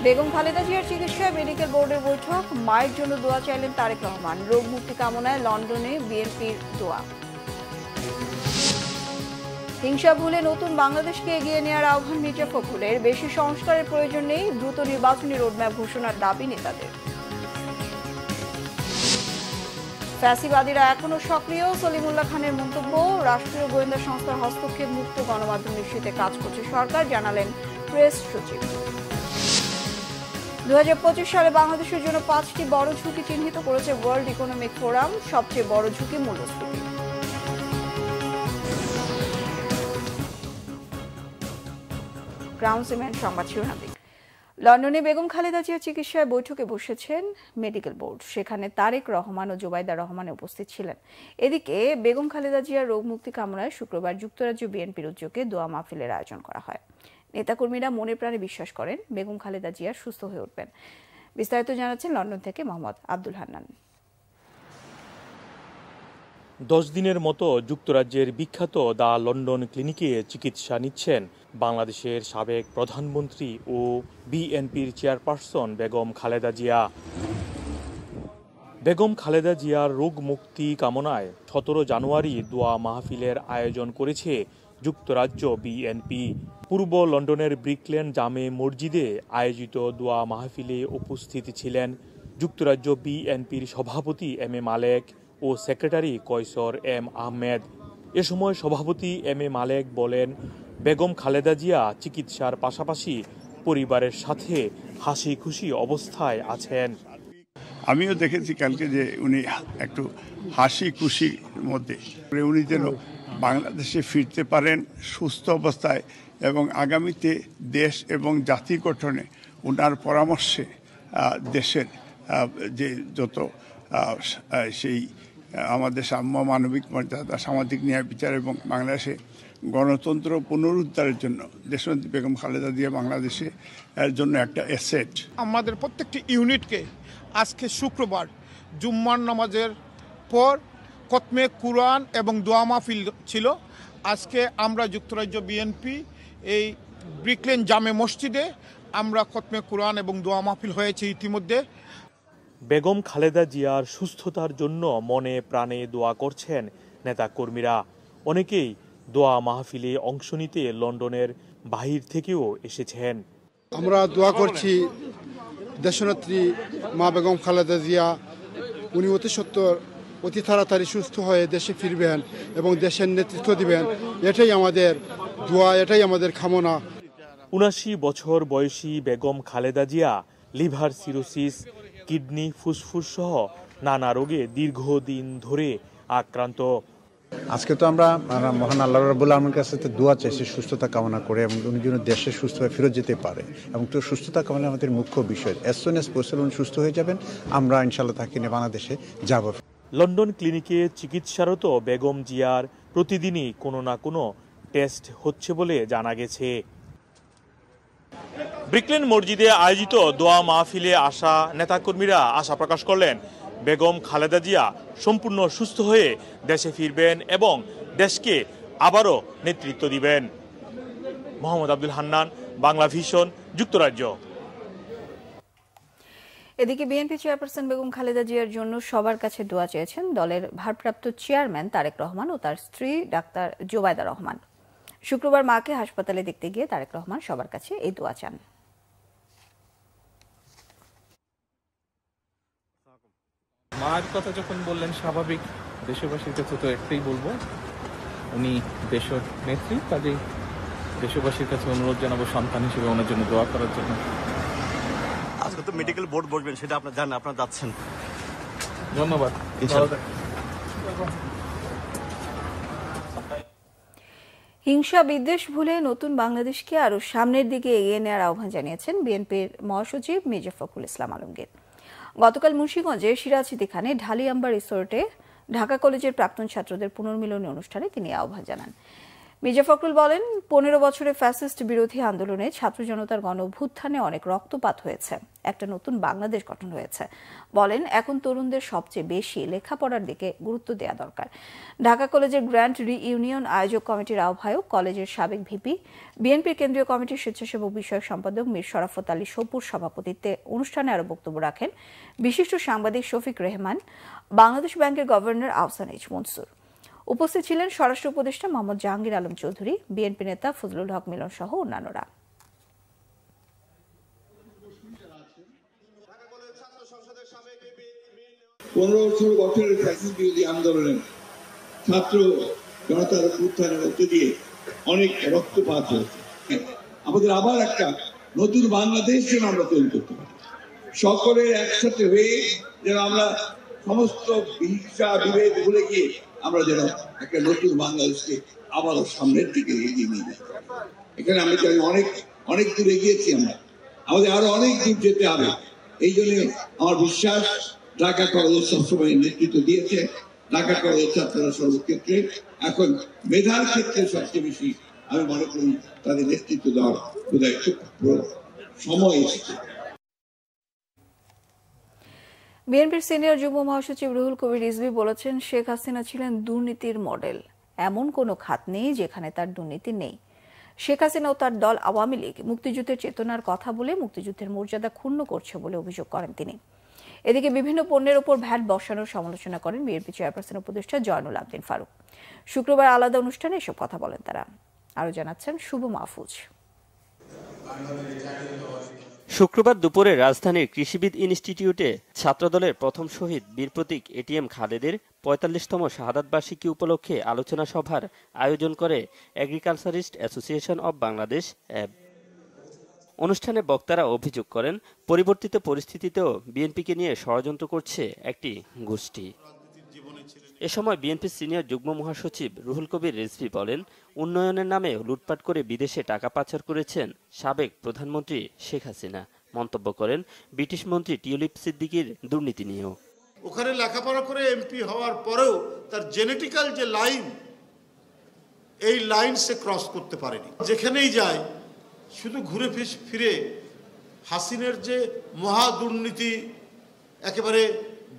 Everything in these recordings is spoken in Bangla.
বেগম খালেদা জিয়ার চিকিৎসায় মেডিকেল বোর্ডের বৈঠক, মায়ের জন্য দোয়া চাইলেন তারেক রহমান। রোগ মুক্তি কামনায় লন্ডনে বিএনপির দোয়া। হিংসা ভুলে নতুন বাংলাদেশকে এগিয়ে নেওয়ার আহ্বান মির্জা ফখরুলের। বেশি সংস্কারের প্রয়োজন নেই, দ্রুত নির্বাচনী রোডম্যাপ ঘোষণার দাবি নেতাদের। ফ্যাসিবাদীরা এখনো সক্রিয়, সলিমুল্লাহ খানের মন্তব্য। রাষ্ট্রীয় গোয়েন্দা সংস্থার হস্তক্ষেপ মুক্ত গণমাধ্যম নিশ্চিতে কাজ করছে সরকার, জানালেন প্রেস সচিব। 2025 সালে বাংলাদেশের জন্য 5টি বড় ঝুঁকি চিহ্নিত করেছে ওয়ার্ল্ড ইকোনমিক ফোরাম। সবচেয়ে বড় ঝুঁকি মূল্যস্ফীতি। গ্রাউন্ড সিমেন্ট সংবাদ শিরোনাম। লন্ডনে বেগম খালেদা জিয়ার চিকিৎসায় বৈঠকে বসেছেন মেডিকেল বোর্ড। সেখানে তারেক রহমান ও জোবাইদা রহমান উপস্থিত ছিলেন। এদিকে বেগম খালেদা জিয়ার রোগ মুক্তি কামনায় শুক্রবার যুক্তরাজ্য বিএনপির উদ্যোগে দোয়া মাহফিলের আয়োজন করা হয়। নেতাকর্মীরা মনে প্রাণে বিশ্বাস করেন বেগম খালেদা জিয়া সুস্থ হয়ে উঠবেন। বিস্তারিত জানাচ্ছেন লন্ডন থেকে মোহাম্মদ আব্দুল হান্নান। 10 দিনের মতো যুক্তরাজ্যের বিখ্যাত দ্য লন্ডন ক্লিনিকে চিকিৎসা নিচ্ছেন বাংলাদেশের সাবেক প্রধানমন্ত্রী ও বিএনপির চেয়ারপারসন বেগম খালেদা জিয়া। বেগম খালেদা জিয়ার রোগ মুক্তি কামনায় 17 জানুয়ারি দোয়া মাহফিলের আয়োজন করেছে যুক্তরাজ্য বিএনপি। পূর্ব লন্ডনের ব্রিকলেন জামে মসজিদে আয়োজিত দোয়া মাহফিলে উপস্থিত ছিলেন যুক্তরাজ্য বিএনপির সভাপতি M A Malek O secretary Kaiser M Ahmed. এ সময় সভাপতি এম এ মালেক বলেন, বেগম খালেদা জিয়া চিকিৎসার পাশাপাশি পরিবারের সাথে হাসি খুশি অবস্থায় আছেন। আমিও দেখেছি কালকে যে উনি একটু হাসি খুশির মধ্যে, উনি যেন বাংলাদেশে ফিরতে পারেন সুস্থ অবস্থায় এবং আগামীতে দেশ এবং জাতি গঠনে ওনার পরামর্শে দেশের যে যত সেই আমাদের সাম্য, মানবিক মর্যাদা, সামাজিক ন্যায় বিচার এবং বাংলাদেশে গণতন্ত্র পুনরুদ্ধারের জন্য দেশনেত্রী বেগম খালেদা জিয়া বাংলাদেশে এর জন্য একটা অ্যাসেট। আমাদের প্রত্যেকটি ইউনিটকে আজকে শুক্রবার জুম্মার নামাজের পর খতমে কুরআন এবং দোয়া মাহফিল ছিল। আজকে আমরা যুক্তরাজ্য বিএনপি এই ব্রিকলেন জামে মসজিদে আমরা খতমে কুরআন এবং দোয়া মাহফিল হয়েছে ইতিমধ্যে। বেগম খালেদা জিয়ার সুস্থতার জন্য মনে প্রাণে দোয়া করছেন নেতাকর্মীরা। অনেকেই দোয়া মাহফিলে অংশ নিতে লন্ডনের বাহির থেকেও এসেছেন। আমরা দোয়া করছি দেশনেত্রী মা বেগম খালেদা জিয়া উনি অতি সত্বর অতি তাড়াতাড়ি সুস্থ হয়ে দেশে ফিরবেন এবং দেশের নেতৃত্ব দিবেন। এটাই আমাদের দোয়া, এটাই আমাদের কামনা। ৭৯ বছর বয়সী Begum Khaleda Zia liver cirrhosis, kidney, ফুসফুস সহ নানা রোগে দীর্ঘদিন ধরে আক্রান্ত। আজকে তো আমরা মহান আল্লাহ রাব্বুল আলামিনের কাছে দোয়া চাইছি সুস্থতা কামনা করে, এবং উনি যেন দেশে সুস্থভাবে ফেরত যেতে পারে, এবং তো সুস্থতা কামনা আমাদের মুখ্য বিষয়। অ্যাজ সুন অ্যাজ পসিবল উনি সুস্থ হয়ে যাবেন, আমরা ইনশাআল্লাহ তাকে নিয়ে বাংলাদেশে যাব। লন্ডন ক্লিনিকে চিকিৎসারত বেগম জিয়ার প্রতিদিনই কোনো না কোনো টেস্ট হচ্ছে বলে জানা গেছে। ব্রিকলেন মসজিদে আয়োজিত দোয়া মাহফিলে আসা নেতাকর্মীরা আশা প্রকাশ করলেন বেগম খালেদা জিয়া সম্পূর্ণ সুস্থ হয়ে দেশে ফিরবেন এবং দেশকে আবারও নেতৃত্ব দিবেন। মোহাম্মদ আব্দুল হান্নান, বাংলা ভিশন, যুক্তরাজ্য। এদিকে বিএনপি চেয়ারপারসন বেগম খালেদা জিয়ার জন্য সবার কাছে দোয়া চেয়েছেন দলের ভারপ্রাপ্ত চেয়ারম্যান তারেক রহমান ও তার স্ত্রী ডাক্তার জোবাইদা রহমান। শুক্রবার মাকে হাসপাতালে দেখতে গিয়ে তারেক রহমান সবার কাছে এই দোয়া চান। মায়ের কথা যখন বললেন, স্বাভাবিক দেশবাসীর কাছে তো একটাই বলবো, উনি দেশের নেত্রী, কাজেই দেশবাসীর কাছে অনুরোধ জানাবো সন্তান হিসেবে ওনার জন্য দোয়া করার জন্য। আজকে তো মেডিকেল বোর্ড বসবেন, সেটা আপনার জানেন, আপনারা যাচ্ছেন। ধন্যবাদ। হিংসা বিদ্বেষ ভুলে নতুন বাংলাদেশকে আরো সামনের দিকে এগিয়ে নেওয়ার আহ্বান জানিয়েছেন বিএনপির মহাসচিব মির্জা ফখরুল ইসলাম আলমগীর। গতকাল মুন্সিগঞ্জে সিরাজদিখানে ঢালিয়াম্বা রিসোর্টে ঢাকা কলেজের প্রাক্তন ছাত্রদের পুনর্মিলনী অনুষ্ঠানে তিনি আহ্বান জানান। মির্জা ফখরুল বলেন, 15 বছরে ফ্যাসিস্ট বিরোধী আন্দোলনে ছাত্র জনতার গণ অভ্যুত্থানে অনেক রক্তপাত হয়েছে, একটা নতুন বাংলাদেশ গঠন হয়েছে। বলেন, এখন তরুণদের সবচেয়ে বেশি লেখাপড়ার দিকে গুরুত্ব দেওয়া দরকার। ঢাকা কলেজের গ্র্যান্ড রিইউনিয়ন আয়োজক কমিটির আহ্বায়ক, কলেজের সাবেক ভিপি, বিএনপির কেন্দ্রীয় কমিটির স্বেচ্ছাসেবক বিষয়ক সম্পাদক মীর শরাফত আলী সপুর সভাপতিত্বে অনুষ্ঠানে আরো বক্তব্য রাখেন বিশিষ্ট সাংবাদিক শফিক রেহমান, বাংলাদেশ ব্যাংকের গভর্নর আহসান এইচ মনসুর। উপস্থিত ছিলেন স্বরাষ্ট্র উপদেষ্টা মোহাম্মদ জাহাঙ্গীর আলম চৌধুরী, বিএনপি নেতা ফজলুল হক মিলন সহ অন্যান্যরা। 15 বছরের ফ্যাসিস্ট বিরোধী আন্দোলনে ছাত্র জনতার উত্থানের মধ্য দিয়ে অনেক রক্তপাত হয়েছে। আমাদের আবার একটা নতুন বাংলাদেশ যেন আমরা তৈরি করতে পারি, সকলে একসাথে হয়ে যেন আমরা সমস্ত হিংসা বিভেদ ভুলে গিয়ে আমরা যেন একটা নতুন বাংলাদেশকে আবারও সামনের দিকে এগিয়ে নিয়ে যাই। এখানে আমরা জানি অনেক দূর এগিয়েছি, আমাদের আরো অনেক দূর যেতে হবে। এই জন্য আমার বিশ্বাস ঢাকা কলেজ সবসময় নেতৃত্ব দিয়েছে। ঢাকা কলেজ ছাত্ররা সর্বক্ষেত্রে এখন মেধার ক্ষেত্রে সবচেয়ে বেশি আমি মনে করি তাদের নেতৃত্ব দেওয়ার বোধহয় খুব সময় এসেছে। বিএনপির সিনিয়র যুগ্ম মহাসচিব রুহুল কবির রিজভী বলেছেন, শেখ হাসিনা ছিলেন দুর্নীতির মডেল, এমন কোনো খাত নেই যেখানে তার দুর্নীতি নেই। শেখ হাসিনা ও তার দল আওয়ামী লীগ মুক্তিযুদ্ধের চেতনার কথা বলে মুক্তিযুদ্ধের মর্যাদা ক্ষুণ্ণ করছে বলে অভিযোগ করেন তিনি। এদিকে বিভিন্ন পণ্যের ওপর ভ্যাট বসানোর সমালোচনা করেন বিএনপি চেয়ারপারসন উপদেষ্টা জয়নুল আবদিন ফারুক। শুক্রবার আলাদা অনুষ্ঠানে এসব কথা বলেন তারা। আরো জানাচ্ছেন শুভ মাহফুজ। শুক্রবার দুপুরে রাজধানীর কৃষিবিদ ইনস্টিটিউটে ছাত্রদলের প্রথম শহীদ বীর প্রতীক এটিএম খালেদের ৪৫তম শাহাদাত বার্ষিকী উপলক্ষে আলোচনা সভার আয়োজন করে এগ্রিকালচারিস্ট অ্যাসোসিয়েশন অব বাংলাদেশ অ্যাব। অনুষ্ঠানে বক্তারা অভিযোগ করেন, পরিবর্তিত পরিস্থিতিতেও বিএনপিকে নিয়ে ষড়যন্ত্র করছে একটি গোষ্ঠী। এ সময় বিএনপির সিনিয়র যুগ্ম মহাসচিব রুহুল কবির রিজভী বলেন, উন্নয়নের নামে লুটপাট করে বিদেশে টাকা পাচার করেছেন সাবেক প্রধানমন্ত্রী শেখ হাসিনা। মন্তব্য করেন ব্রিটিশ মন্ত্রী টিউলিপ সিদ্দিকীর দুর্নীতি নিয়েও। ওখানে লেখাপড়া করে এমপি হওয়ার পরেও তার জেনেটিক্যাল যে লাইন, এই লাইন সে ক্রস করতে পারেনি। যেখানেই যায় শুধু ঘুরে ফিরে হাসিনের যে মহা দুর্নীতি, একেবারে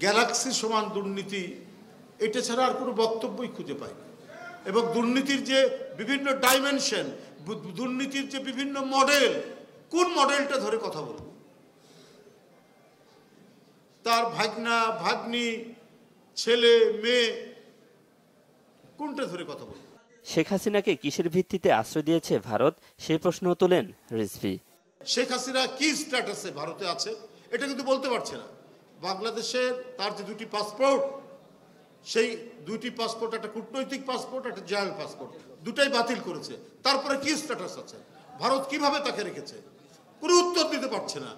গ্যালাক্সি সমান দুর্নীতি, এটা ছাড়া আর কোনো বক্তব্যই খুঁজে পাই না। এবং দুর্নীতির যে বিভিন্ন ডাইমেনশন, দুর্নীতির যে বিভিন্ন মডেল, কোন মডেলটা ধরে কথা বলব? তার ভাগনা ভাগ্নি, ছেলে মেয়ে, কোনটা ধরে কথা বলব? শেখ হাসিনাকে কিসের ভিত্তিতে আশ্রয় দিয়েছে ভারত, সেই প্রশ্ন তোলেন রিজভী। শেখ হাসিনা কি স্ট্যাটাসে ভারতে আছে এটা কিন্তু বলতে পারছে না। বাংলাদেশের তার যে দুটি পাসপোর্ট, সেই দুইটি পাসপোর্ট, একটা কূটনৈতিক পাসপোর্ট, একটা জেনারেল পাসপোর্ট, দুটাই বাতিল করেছে। তারপরে কি স্ট্যাটাস আছে, ভারত কিভাবে তাকে রেখেছে, কোনো উত্তর দিতে পারছে না।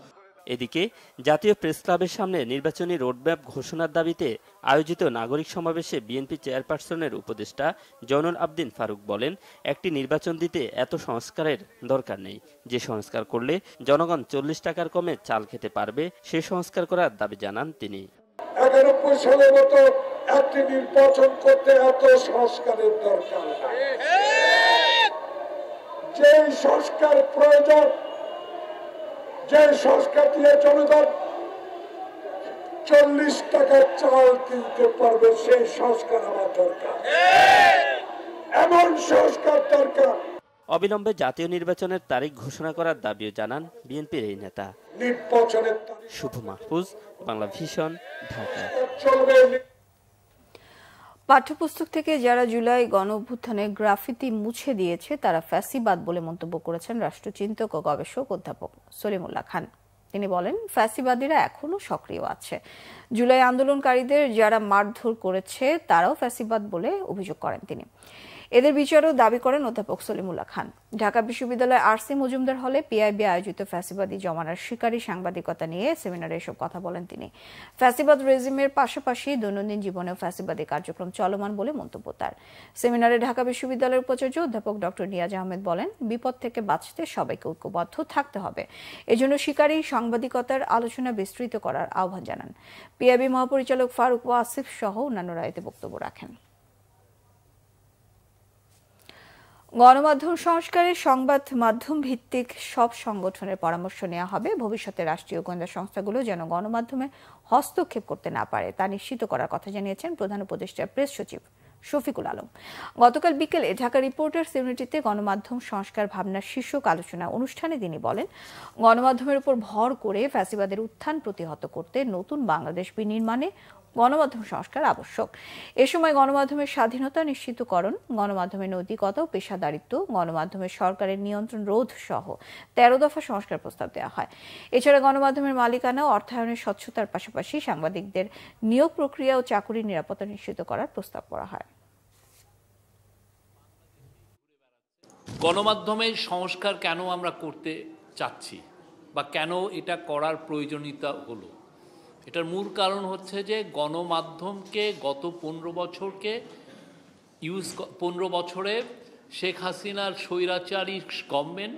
এদিকে জাতীয় প্রেস ক্লাবের সামনে নির্বাচনী রোডম্যাপ ঘোষণার দাবিতে আয়োজিত নাগরিক সমাবেশে বিএনপি চেয়ারপারসনের উপদেষ্টা জয়নুল আবদিন ফারুক বলেন, একটি নির্বাচন দিতে এত সংস্কারের দরকার নেই। যে সংস্কার করলে জনগণ 40 টাকার কমে চাল খেতে পারবে, সে সংস্কার করার দাবি জানান তিনি। 91 সালের মতো একটি নির্বাচন করতে এত সংস্কারের দরকার, যে সংস্কার প্রয়োজন, যে সংস্কার দিয়ে জনগণ 40 টাকার চাল কিনতে পারবে, সেই সংস্কার আমার দরকার, এমন সংস্কার দরকার। অবিলম্বে জাতীয় নির্বাচনের তারিখ ঘোষণা করার দাবিও জানান বিএনপির এই নেতা। নির্বাচনের শুভ মাহফুজ, বাংলা ভিশন, ঢাকা। পাঠ্যপুস্তক থেকে যারা জুলাই গণ অভ্যুত্থানে গ্রাফিতি মুছে দিয়েছে তারা ফ্যাসিবাদ বলে মন্তব্য করেছেন রাষ্ট্রচিন্তক ও গবেষক অধ্যাপক সলিমুল্লাহ খান। তিনি বলেন, ফ্যাসিবাদীরা এখনো সক্রিয় আছে। জুলাই আন্দোলনকারীদের যারা মারধর করেছে তারাও ফ্যাসিবাদ বলে অভিযোগ করেন তিনি। এদের বিচারও দাবি করেন অধ্যাপক সলিমুল্লাহ খান। ঢাকা বিশ্ববিদ্যালয়ের আরসি মজুমদার হলে পিআইবি আয়োজিত ফ্যাসিবাদী জমানার শিকারী সাংবাদিকতা নিয়ে সেমিনারে এসব কথা বলেন তিনি। ফ্যাসিবাদ রেজিমের পাশাপাশি দৈনন্দিন জীবনেও ফ্যাসিবাদী কার্যক্রম চলমান বলে মন্তব্য তার। সেমিনারে ঢাকা বিশ্ববিদ্যালয়ের উপাচার্য অধ্যাপক ডক্টর নিয়াজ আহমেদ বলেন, বিপদ থেকে বাঁচতে সবাইকে ঐক্যবদ্ধ থাকতে হবে। এজন্য শিকারী সাংবাদিকতার আলোচনা বিস্তৃত করার আহ্বান জানান। পিআইবি মহাপরিচালক ফারুক ওয়াসিফ সহ অন্যান্যরা এতে বক্তব্য রাখেন। গণমাধ্যম সংস্কারে সংবাদ মাধ্যম ভিত্তিক সব সংগঠনের পরামর্শ নেওয়া হবে। ভবিষ্যতে রাষ্ট্রীয় গোয়েন্দা সংস্থাগুলো যেন গণমাধ্যমে হস্তক্ষেপ করতে না পারে তা নিশ্চিত করার কথা জানিয়েছেন প্রধান উপদেষ্টার প্রেস সচিব শফিকুল আলম। গতকাল বিকেলে ঢাকা রিপোর্টার্স ইউনিটিতে গণমাধ্যম সংস্কার ভাবনার শীর্ষক আলোচনা অনুষ্ঠানে তিনি বলেন, গণমাধ্যমের উপর ভর করে ফ্যাসিবাদের উত্থান প্রতিহত করতে নতুন বাংলাদেশ বিনির্মাণে গণমাধ্যম সংস্কার আবশ্যক। এ সময় গণমাধ্যমের স্বাধীনতা নিশ্চিতকরণ, গণমাধ্যমের নৈতিকতা ও পেশাদারিত্ব, গণমাধ্যমের সরকারের নিয়ন্ত্রণ রোধ সহ 13 দফা সংস্কার প্রস্তাব দেওয়া হয়। এছাড়া গণমাধ্যমের মালিকানা ও অর্থায়নের স্বচ্ছতার পাশাপাশি সাংবাদিকদের নিয়োগ প্রক্রিয়া ও চাকুরির নিরাপত্তা নিশ্চিত করার প্রস্তাব করা হয়। গণমাধ্যমের সংস্কার কেন আমরা করতে চাচ্ছি বা কেন এটা করার প্রয়োজনীয়তা হলো, এটার মূল কারণ হচ্ছে যে গণমাধ্যমকে গত 15 বছরে শেখ হাসিনার স্বৈরাচারী গভর্নমেন্ট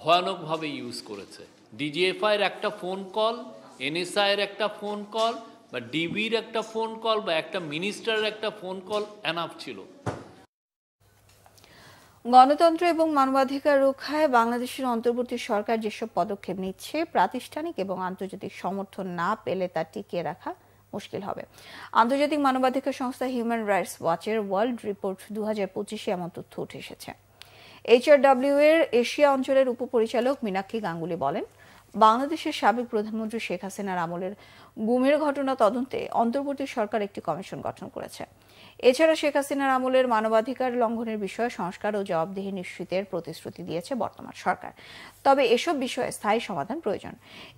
ভয়ানকভাবে ইউজ করেছে। ডিজিএফআইয়ের একটা ফোন কল, এনএসআইয়ের একটা ফোন কল বা ডিবির একটা ফোন কল বা একটা মিনিস্টারের একটা ফোন কল এনাফ ছিল। গণতন্ত্র এবং মানবাধিকার রক্ষায় বাংলাদেশের অন্তর্বর্তী সরকার যেসব পদক্ষেপ নিচ্ছে, প্রাতিষ্ঠানিক এবং আন্তর্জাতিক সমর্থন না পেলে তা টিকিয়ে রাখা মুশকিল হবে। আন্তর্জাতিক মানবাধিকার সংস্থা হিউম্যান রাইটস ওয়াচের ওয়ার্ল্ড রিপোর্ট 2025-এ এমন তথ্য উঠে এসেছে। HRW এর এশিয়া অঞ্চলের উপপরিচালক মীনাক্ষী গাঙ্গুলি বলেন, বাংলাদেশের সাবেক প্রধানমন্ত্রী শেখ হাসিনার আমলের গুমের ঘটনা তদন্তে অন্তর্বর্তী সরকার একটি কমিশন গঠন করেছে। এছাড়া শেখ হাসিনার আমলের মানবাধিকার লঙ্ঘনের বিষয়ে সংস্কার ও জবাবদিহি নিশ্চিতের প্রতিশ্রুতি দিয়েছে বর্তমান সরকার। তবে এসব বিষয়ে স্থায়ী সমাধান প্রয়োজন।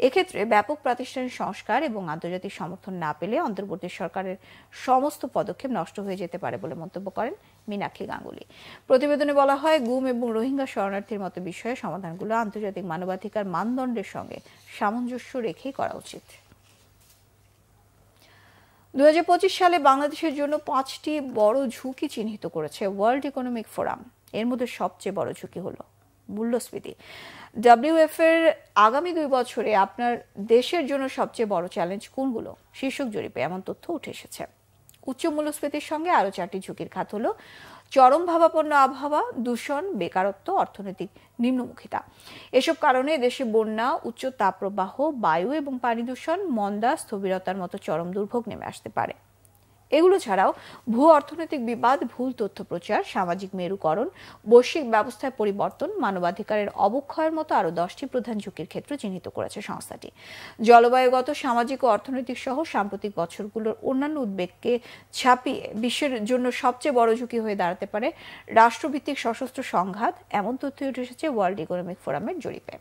এক্ষেত্রে ব্যাপক প্রাতিষ্ঠানিক সংস্কার এবং আন্তর্জাতিক সমর্থন না পেলে অন্তর্বর্তী সরকারের সমস্ত পদক্ষেপ নষ্ট হয়ে যেতে পারে বলে মন্তব্য করেন মীনাক্ষী গাঙ্গুলি। প্রতিবেদনে বলা হয়, গুম এবং রোহিঙ্গা শরণার্থীর মতো বিষয়ে সমাধানগুলো আন্তর্জাতিক মানবাধিকার মানদণ্ডের সঙ্গে সামঞ্জস্য রেখেই করা উচিত। 2025 সালে বাংলাদেশের জন্য 5টি বড় ঝুঁকি চিহ্নিত করেছে ওয়ার্ল্ড ইকোনমিক ফোরাম। এর মধ্যে সবচেয়ে বড় ঝুঁকি হলো মূল্যস্ফীতি। WF এর আগামী 2 বছরে আপনার দেশের জন্য সবচেয়ে বড় চ্যালেঞ্জ কোনগুলো শীর্ষক জরিপে এমন তথ্য উঠে এসেছে। উচ্চ মূল্যস্ফীতির সঙ্গে আরও 4টি ঝুঁকির খাত হলো চরম ভাবাপন্ন আবহাওয়া, দূষণ, বেকারত্ব, অর্থনৈতিক নিম্নমুখিতা। এসব কারণে দেশে বন্যা, উচ্চ তাপপ্রবাহ, বায়ু এবং পানি দূষণ, মন্দা, স্থবিরতার মতো চরম দুর্ভোগ নেমে আসতে পারে। এগুলো ছাড়াও ভূ অর্থনৈতিক বিবাদ, ভুল তথ্য প্রচার, সামাজিক মেরুকরণ, বৈশ্বিক ব্যবস্থায় পরিবর্তন, মানবাধিকারের অবক্ষয়ের মতো আরও 10টি প্রধান ঝুঁকির ক্ষেত্র চিহ্নিত করেছে সংস্থাটি। জলবায়ুগত, সামাজিক ও অর্থনৈতিক সহ সাম্প্রতিক বছরগুলোর অন্যান্য উদ্বেগকে ছাপিয়ে বিশ্বের জন্য সবচেয়ে বড় ঝুঁকি হয়ে দাঁড়াতে পারে রাষ্ট্রভিত্তিক সশস্ত্র সংঘাত, এমন তথ্য উঠে এসেছে ওয়ার্ল্ড ইকোনমিক ফোরামের জরিপে।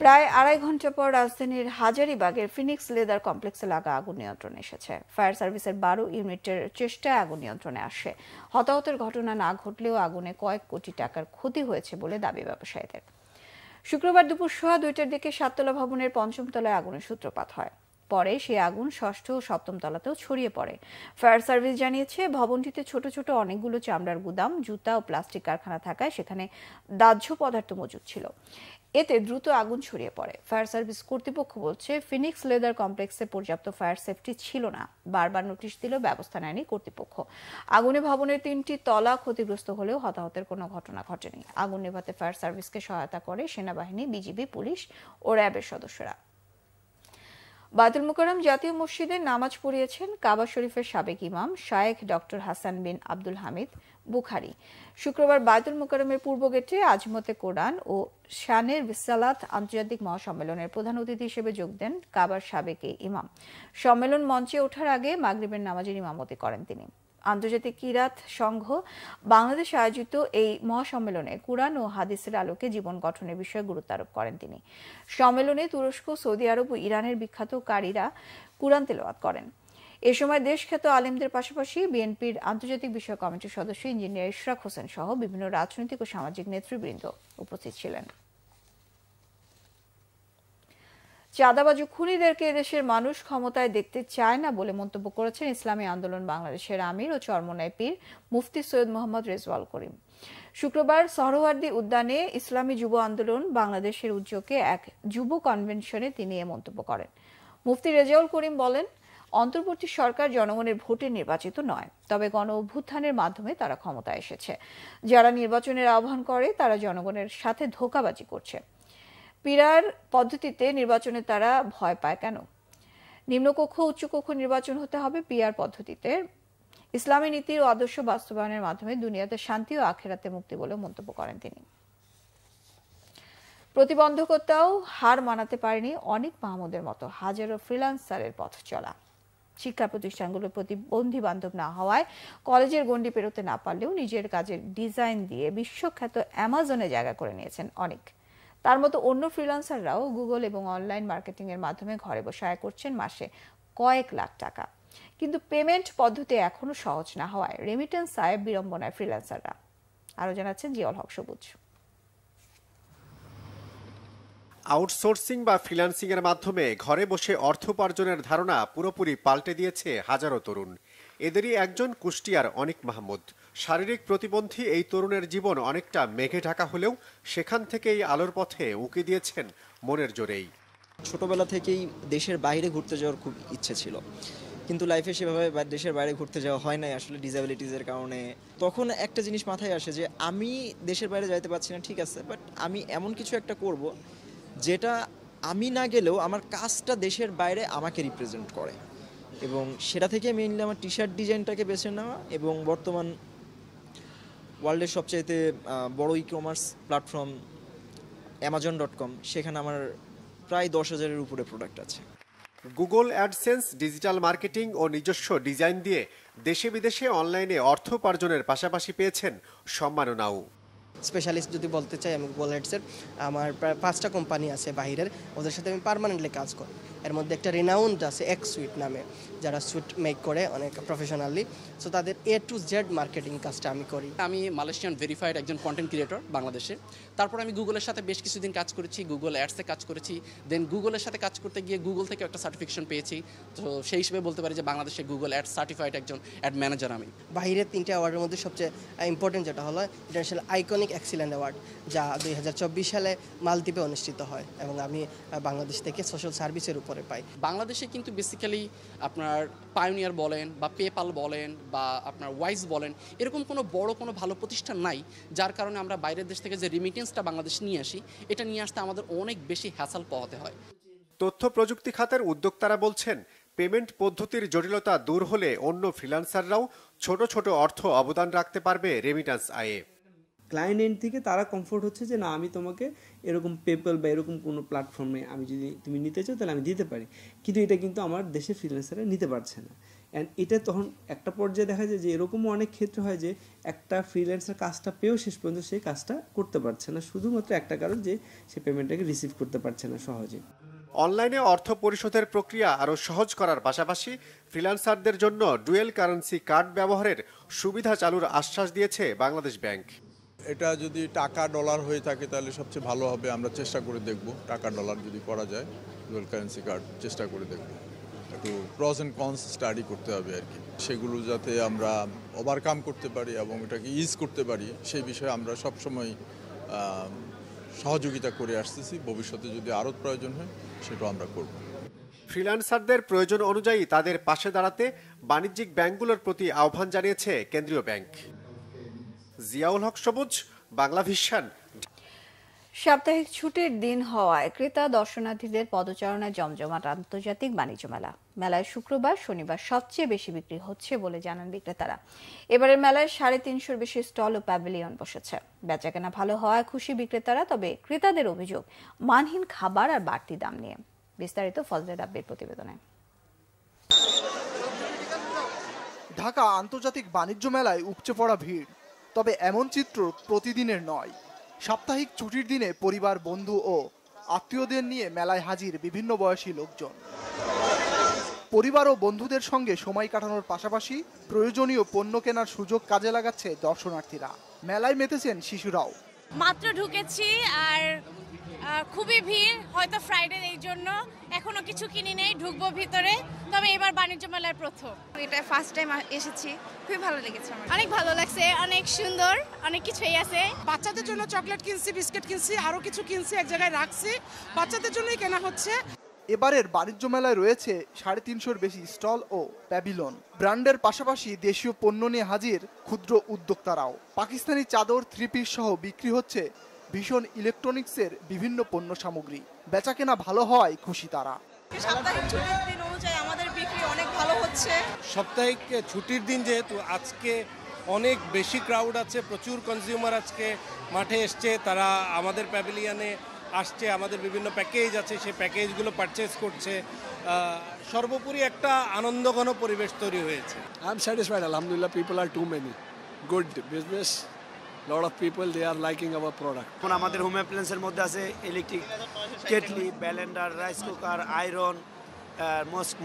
প্রায় 2.5 ঘন্টা পর রাজধানীর হাজারীবাগের ফিনিক্স লেদার কমপ্লেক্সে লাগা আগুন নিয়ন্ত্রণে এসেছে। ফায়ার সার্ভিসের 12 ইউনিটের চেষ্টায় আগুন নিয়ন্ত্রণে আসে। হতাহতের ঘটনা না ঘটলেও আগুনে কয়েক কোটি টাকার ক্ষতি হয়েছে বলে দাবি ব্যবসায়ীদের। শুক্রবার দুপুর 2:30টার দিকে 7তলা ভবনের 5ম তলায় আগুনের সূত্রপাত হয়। পরে সেই আগুন 6ষ্ঠ ও 7ম তলাতেও ছড়িয়ে পড়ে। ফায়ার সার্ভিস জানিয়েছে, ভবনটিতে ছোট ছোট অনেকগুলো চামড়ার গুদাম, জুতা ও প্লাস্টিক কারখানা থাকায় সেখানে দাহ্য পদার্থ মজুদ ছিল। এতে দ্রুত আগুন ছড়িয়ে পড়ে। ফায়ার সার্ভিস কর্তৃপক্ষ বলছে, ফিনিক্স লেদার কমপ্লেক্সে পর্যাপ্ত ফায়ার সেফটি ছিল না। বারবার নোটিশ দিলেও ব্যবস্থা নেয়নি কর্তৃপক্ষ। আগুনে ভবনের 3টি তলা ক্ষতিগ্রস্ত হলেও হতাহতের কোনো ঘটনা ঘটেনি। আগুন নেভাতে ফায়ার সার্ভিসকে সহায়তা করে সেনাবাহিনী, বিজিবি, পুলিশ ও র্যাবের সদস্যরা। বায়তুল মোকাররম জাতীয় মসজিদে নামাজ পড়িয়েছেন কাবা শরীফের সাবেক ইমাম শায়েখ ডক্টর হাসান বিন আব্দুল হামিদ বুখারী। শুক্রবার বায়তুল মোকাররমের পূর্ব গেটে আজমতে কোরআন ও শানের বিসালাত আন্তর্জাতিক মহাসম্মেলনের প্রধান অতিথি হিসেবে যোগ দেন কাবার সাবেক ইমাম। সম্মেলন মঞ্চে ওঠার আগে মাগরিবের নামাজের ইমামতি করেন তিনি। আন্তর্জাতিক কিরাত সংঘ বাংলাদেশ আয়োজিত এই মহাসম্মেলনে কুরআন ও হাদিসের আলোকে জীবন গঠনের বিষয়ে গুরুত্ব আরোপ করেন তিনি। সম্মেলনে তুরস্ক, সৌদি আরব ও ইরানের বিখ্যাত কারীরা কুরআন তেলাওয়াত করেন। এ সময় দেশখ্যাত আলেমদের পাশাপাশি বিএনপির আন্তর্জাতিক বিষয়ক কমিটির সদস্য ইঞ্জিনিয়ার ইশরাক হোসেন সহ বিভিন্ন রাজনৈতিক ও সামাজিক নেতৃবৃন্দ উপস্থিত ছিলেন। চাঁদাবাজ ও খুনিদেরকে এদেশের মানুষ ক্ষমতায় দেখতে চায় না বলে মন্তব্য করেছেন ইসলামী আন্দোলন বাংলাদেশের আমির ও চরমোনাই পীর মুফতি সৈয়দ মোহাম্মদ রেজওয়াল করিম। শুক্রবার সোহরাওয়ার্দী উদ্যানে ইসলামী যুব আন্দোলন বাংলাদেশের উদ্যোগে এক যুব কনভেনশনে তিনি এ মন্তব্য করেন। মুফতি রেজাউল করিম বলেন, অন্তর্বর্তী সরকার জনগণের ভোটে নির্বাচিত নয়, তবে গণ অভ্যুত্থানের মাধ্যমে তারা ক্ষমতায় এসেছে। যারা নির্বাচনের আহ্বান করে তারা জনগণের সাথে ধোঁকাবাজি করছে। পিআর পদ্ধতিতে নির্বাচনে তারা ভয় পায় কেন? নিম্নকক্ষ উচ্চকক্ষ নির্বাচন হতে হবে পিআর পদ্ধতিতে। ইসলামী নীতির ও আদর্শ বাস্তবায়নের মাধ্যমে দুনিয়াতে শান্তি ও আখিরাতে মুক্তি বলে মন্তব্য করেন তিনি। প্রতিবন্ধকতাও হার মানাতে পারেনি অনেক মাহমুদের মতো হাজারো ফ্রিল্যান্সারের পথ চলা। শিক্ষা প্রতিষ্ঠানগুলো প্রতিবন্ধী বান্ধব না হওয়ায় কলেজের গণ্ডি পেরোতে না পারলেও নিজের কাজের ডিজাইন দিয়ে বিশ্বখ্যাত অ্যামাজনে জায়গা করে নিয়েছেন অনেক। তার মতো অন্য ফ্রিল্যান্সাররাও গুগল এবং অনলাইন মার্কেটিং এর মাধ্যমে ঘরে বসে আয় করছেন মাসে কয়েক লাখ টাকা। কিন্তু পেমেন্ট পদ্ধতি এখনো সহজ না হওয়ায় রেমিটেন্স আয় বিড়ম্বনায় ফ্রিল্যান্সাররা। আরো জানাচ্ছেন জিয়াউল হক সবুজ। আউটসোর্সিং বা ফ্রিল্যান্সিং এর মাধ্যমে ঘরে বসে অর্থ উপার্জনের ধারণা পুরোপুরি পাল্টে দিয়েছে হাজারো তরুণ। এদেরই একজন কুষ্টিয়ার অনিক মাহমুদ। শারীরিক প্রতিবন্ধী এই তরুণের জীবন অনেকটা মেঘে ঢাকা হলেও সেখান থেকেই আলোর পথে উঁকি দিয়েছেন মনের জোরেই। ছোটবেলা থেকেই দেশের বাইরে ঘুরতে যাওয়ার খুব ইচ্ছে ছিল, কিন্তু লাইফে সেভাবে দেশের বাইরে ঘুরতে যাওয়া হয় নাই আসলে ডিসএবিলিটিসের কারণে। তখন একটা জিনিস মাথায় আসে যে আমি দেশের বাইরে যাইতে পারছি না, ঠিক আছে, বাট আমি এমন কিছু একটা করব যেটা আমি না গেলেও আমার কাজটা দেশের বাইরে আমাকে রিপ্রেজেন্ট করে। এবং সেটা থেকে মেইনলি আমার টি শার্ট ডিজাইনটাকে বেছে নেওয়া এবং বর্তমান ওয়ার্ল্ডের সবচাইতে বড় ই কমার্স প্ল্যাটফর্ম Amazon.com, সেখানে আমার প্রায় 10,000-এর উপরে প্রোডাক্ট আছে। গুগল অ্যাডসেন্স, ডিজিটাল মার্কেটিং ও নিজস্ব ডিজাইন দিয়ে দেশে বিদেশে অনলাইনে অর্থ উপার্জনের পাশাপাশি পেয়েছেন সম্মাননাও। স্পেশালিস্ট যদি বলতে চাই, আমি গুগল অ্যাডসের আমার প্রায় 5টা কোম্পানি আছে বাইরের, ওদের সাথে আমি পার্মানেন্টলি কাজ করি। এর মধ্যে একটা রিনাউন্ড আছে এক্সুইট নামে, যারা সুইট মেক করে অনেক প্রফেশনালি। সো তাদের A to Z মার্কেটিং কাজটা আমি করি। আমি মালয়েশিয়ান ভেরিফাইড একজন কন্টেন্ট ক্রিয়েটর বাংলাদেশে। তারপর আমি গুগলের সাথে বেশ কিছুদিন কাজ করেছি, গুগল অ্যাডসে কাজ করেছি। দেন গুগলের সাথে কাজ করতে গিয়ে গুগল থেকে একটা সার্টিফিকেশন পেয়েছি। তো সেই হিসেবে বলতে পারি যে বাংলাদেশে গুগল অ্যাডস সার্টিফাইড একজন অ্যাড ম্যানেজার আমি। বাইরের 3টে অ্যাওয়ার্ডের মধ্যে সবচেয়ে ইম্পর্টেন্ট যেটা হলো ইন্টারন্যাশনাল আইকনিক এক্সিলেন্ট অ্যাওয়ার্ড, যা 2024 সালে মালদ্বীপে অনুষ্ঠিত হয় এবং আমি বাংলাদেশ থেকে সোশ্যাল সার্ভিসের উপরে পাই। বাংলাদেশে কিন্তু বেসিক্যালি আপনার পায়োনিয়ার বলেন বা পেপাল বলেন বা আপনার ওয়াইজ বলেন, এরকম কোনো বড় কোনো ভালো প্রতিষ্ঠান নাই, যার কারণে আমরা বাইরের দেশ থেকে যে রিমিটেন্সটা বাংলাদেশ নিয়ে আসি, এটা নিয়ে আসতে আমাদের অনেক বেশি হ্যাসেল পোহাতে হয়। তথ্য প্রযুক্তি খাতের উদ্যোক্তারা বলছেন, পেমেন্ট পদ্ধতির জটিলতা দূর হলে অন্য ফ্রিল্যান্সাররাও ছোট ছোট অর্থ অবদান রাখতে পারবে রেমিটেন্স আয়ে। ক্লায়েন্ট এন্ড থেকে তারা কমফোর্ট হচ্ছে যে না, আমি তোমাকে এরকম পেপল বা এরকম কোনো প্ল্যাটফর্মে আমি যদি তুমি নিতে চাও তাহলে আমি দিতে পারি, কিন্তু এটা কিন্তু আমার দেশের ফ্রিল্যান্সাররা নিতে পারছে না। অ্যান্ড এটা তখন একটা পর্যায়ে দেখা যায় যে এরকমও অনেক ক্ষেত্রে হয় যে একটা ফ্রিল্যান্সার কাজটা পেয়েও শেষ পর্যন্ত সেই কাজটা করতে পারছে না, শুধুমাত্র একটা কারণ যে সে পেমেন্টটাকে রিসিভ করতে পারছে না সহজে। অনলাইনে অর্থ পরিশোধের প্রক্রিয়া আরও সহজ করার পাশাপাশি ফ্রিল্যান্সারদের জন্য ডুয়েল কারেন্সি কার্ড ব্যবহারের সুবিধা চালুর আশ্বাস দিয়েছে বাংলাদেশ ব্যাংক। এটা যদি টাকা ডলার হয়ে থাকে তাহলে সবচেয়ে ভালো হবে, আমরা চেষ্টা করে দেখব। টাকা ডলার যদি করা যায়, ডুয়াল কারেন্সি কার্ড চেষ্টা করে দেখব। একটু প্রস অ্যান্ড কনস স্টাডি করতে হবে আর কি, সেগুলো যাতে আমরা ওভারকাম করতে পারি এবং এটাকে ইজ করতে পারি, সেই বিষয়ে আমরা সবসময় সহযোগিতা করে আসতেছি। ভবিষ্যতে যদি আরও প্রয়োজন হয় সেটাও আমরা করব। ফ্রিল্যান্সারদের প্রয়োজন অনুযায়ী তাদের পাশে দাঁড়াতে বাণিজ্যিক ব্যাংকগুলোর প্রতি আহ্বান জানিয়েছে কেন্দ্রীয় ব্যাংক। জিয়াউল হক সবুজ, বাংলা ভিশন। সাপ্তাহিক ছুটির দিন হওয়ায় ক্রেতা দর্শনার্থীদের পদচারণায় জমজমাট আন্তর্জাতিক বাণিজ্য মেলা। মেলায় শুক্রবার শনিবার সবচেয়ে বেশি বিক্রি হচ্ছে বলে জানান বিক্রেতারা। এবারের মেলায় 350-এর বেশি স্টল ও প্যাভিলিয়ন বসেছে। বেচাকেনা ভালো হওয়ায় খুশি বিক্রেতারা, তবে ক্রেতাদের অভিযোগ মানহীন খাবার আর বাড়তি দাম নিয়ে। বিস্তারিত ফজলে রাব্বির প্রতিবেদনে। ঢাকা আন্তর্জাতিক বাণিজ্য মেলায় উপচে পড়া ভিড়, তবে এমন চিত্র প্রতিদিনের নয়। সাপ্তাহিক ছুটির দিনে পরিবার, বন্ধু ও আত্মীয়দের নিয়ে মেলায় হাজির বিভিন্ন বয়সী লোকজন। পরিবার ও বন্ধুদের সঙ্গে সময় কাটানোর পাশাপাশি প্রয়োজনীয় পণ্য কেনার সুযোগ কাজে লাগাচ্ছে দর্শনার্থীরা। মেলায় মেতেছেন শিশুরাও। মাত্র ঢুকেছি আর খুবই ভিড়, হয়তো ফ্রাইডে এই জন্য এখনো কিছু কিনি নেই, ঢুকবো ভিতরে। তবে এবার বাণিজ্য মেলার প্রথম, এটা ফার্স্ট টাইম এসেছি, খুবই ভালো লেগেছে আমার। অনেক ভালো লাগছে, অনেক সুন্দর, অনেক কিছুই আছে। বাচ্চাদের জন্য চকলেট কিনছি, বিস্কিট কিনছি, আরো কিছু কিনছি, এক জায়গায় রাখছি, বাচ্চাদের জন্যই কেনা হচ্ছে। এবারের বাণিজ্য মেলায় রয়েছে 350-এর বেশি স্টল ও প্যাভিলন। ব্র্যান্ডের পাশাপাশি দেশীয় পণ্য নিয়ে হাজির ক্ষুদ্র উদ্যোক্তারাও। পাকিস্তানি চাদর, 3 পিস সহ বিক্রি হচ্ছে ভীষণ ইলেকট্রনিক্সের বিভিন্ন পণ্য সামগ্রী। বেচাকেনা ভালো হওয়ায় খুশি তারা। সাপ্তাহিক ছুটির দিন অনুযায়ী আমাদের বিক্রি অনেক ভালো হচ্ছে। সাপ্তাহিক ছুটির দিন যেহেতু আজকে অনেক বেশি ক্রাউড আছে, প্রচুর কনজিউমার আজকে মাঠে এসছে, তারা আমাদের প্যাভিলিয়নে আসছে, আমাদের বিভিন্ন প্যাকেজ আছে সেই প্যাকেজগুলো পারচেজ করছে। সর্বোপরি একটা আনন্দঘন পরিবেশ তৈরি হয়েছে। আই এম স্যাটিসফাইড, আলহামদুলিল্লাহ। People are too many, good business, lot of people they are liking our product. এখন আমাদের হোম অ্যাপ্লায়েন্সের মধ্যে আছে electric kettle, blender, rice cooker, iron,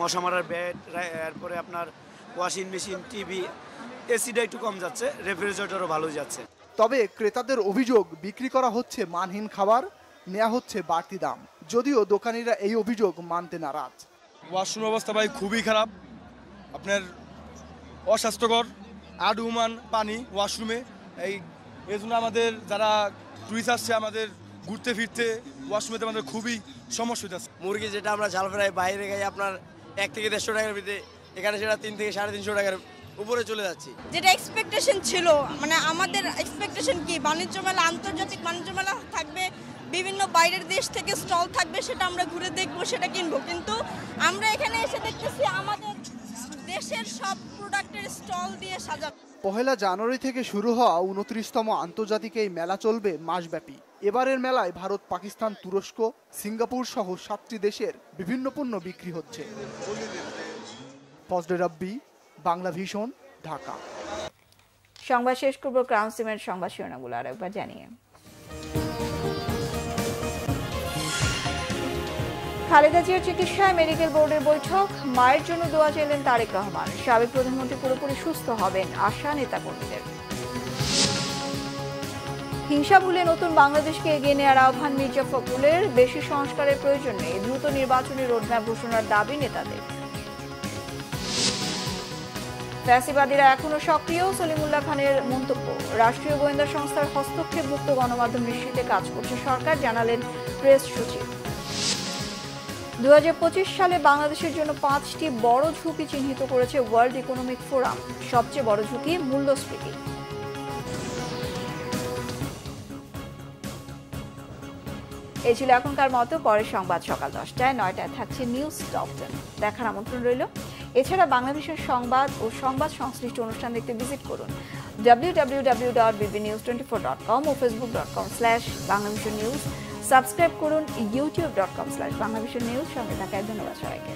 মশা মারার ব্যাট, এরপরে আপনার ওয়াশিং মেশিন, টিভি, এসিটা একটু কম যাচ্ছে, রেফ্রিজারেটরও ভালো যাচ্ছে। তবে ক্রেতাদের অভিযোগ বিক্রি করা হচ্ছে মানহীন খাবার, নেওয়া হচ্ছে বাড়তি দাম। যদিও দোকানিরা এই অভিযোগ মানতে নারাজ। ওয়াশরুম অবস্থা ভাই খুবই খারাপ, আপনার অস্বাস্থ্যকর, আডুমান পানি ওয়াশরুমে। এই জন্য আমাদের যারা টুরিস্ট আসছে আমাদের ঘুরতে ফিরতে ওয়াশরুমেতে আমাদের খুবই সমস্যা হচ্ছে। মুরগি যেটা আমরা ঝাল ফ্রাই বাইরে খাই আপনার 1 থেকে 150 টাকার ভিতরে, এখানে সেটা 3 থেকে 350 টাকার উপরে চলে যাচ্ছে। যেটা এক্সপেকটেশন ছিল, মানে আমাদের এক্সপেকটেশন কি বাণিজ্য মেলা, আন্তর্জাতিক বাণিজ্য মেলা থাকবে, বিভিন্ন বাইরের দেশ থেকে স্টল থাকবে, সেটা আমরা ঘুরে দেখবো, সেটা কিনবো। কিন্তু আমরা এখানে এসে দেখতেছি আমাদের দেশের সব প্রোডাক্টের স্টল দিয়ে সাজানো। 1 জানুয়ারি থেকে শুরু হওয়া 29তম আন্তর্জাতিক এই মেলা চলবে মাসব্যাপী। এবারের মেলায় ভারত, পাকিস্তান, তুরস্ক, সিঙ্গাপুর সহ 7টি দেশের বিভিন্ন পণ্য বিক্রি হচ্ছে। ফজলে রাব্বি, বাংলা ভিশন, ঢাকা। সংবাদ শেষ করব ক্রাউন সিমেন্ট সংবাদ শিরোনামগুলো আরেকবার জানিয়ে। খালেদা জিয়ার চিকিৎসায় মেডিকেল বোর্ডের বৈঠক, মায়ের জন্য দোয়া চাইলেন তারেক রহমান। সাবেক প্রধানমন্ত্রী পুরোপুরি সুস্থ হবেন, আশা নেতাকর্মীদের। হিংসা ভুলে নতুন বাংলাদেশকে এগিয়ে নেওয়ার আহ্বান মির্জা ফখরুলের। বেশি সংস্কারের প্রয়োজন নেই, দ্রুত নির্বাচনী রোডম্যাপ ঘোষণার দাবি নেতাদের। ফ্যাসিবাদীরা এখনো সক্রিয়, সলিমুল্লাহ খানের মন্তব্য। রাষ্ট্রীয় গোয়েন্দা সংস্থার হস্তক্ষেপ মুক্ত গণমাধ্যম নিশ্চিতে কাজ করছে সরকার, জানালেন প্রেস সচিব। 2025 সালে বাংলাদেশের জন্য 5টি বড় ঝুঁকি চিহ্নিত করেছে ওয়ার্ল্ড ইকোনমিক ফোরাম। সবচেয়ে বড় ঝুঁকি মূল্যস্ফীতি। এই ছিল এখনকার মতো। পরের সংবাদ সকাল 10টায়, 9টায় থাকছে নিউজ টপ 10। দেখার আমন্ত্রণ রইল। এছাড়া বাংলাদেশের সংবাদ ও সংবাদ সংশ্লিষ্ট অনুষ্ঠান দেখতে ভিজিট করুন www.bbnews24.com ও facebook.com/banglavisionnews। সাবস্ক্রাইব করুন youtube.com/banglavisionnews। সঙ্গে থাকায় ধন্যবাদ সবাইকে।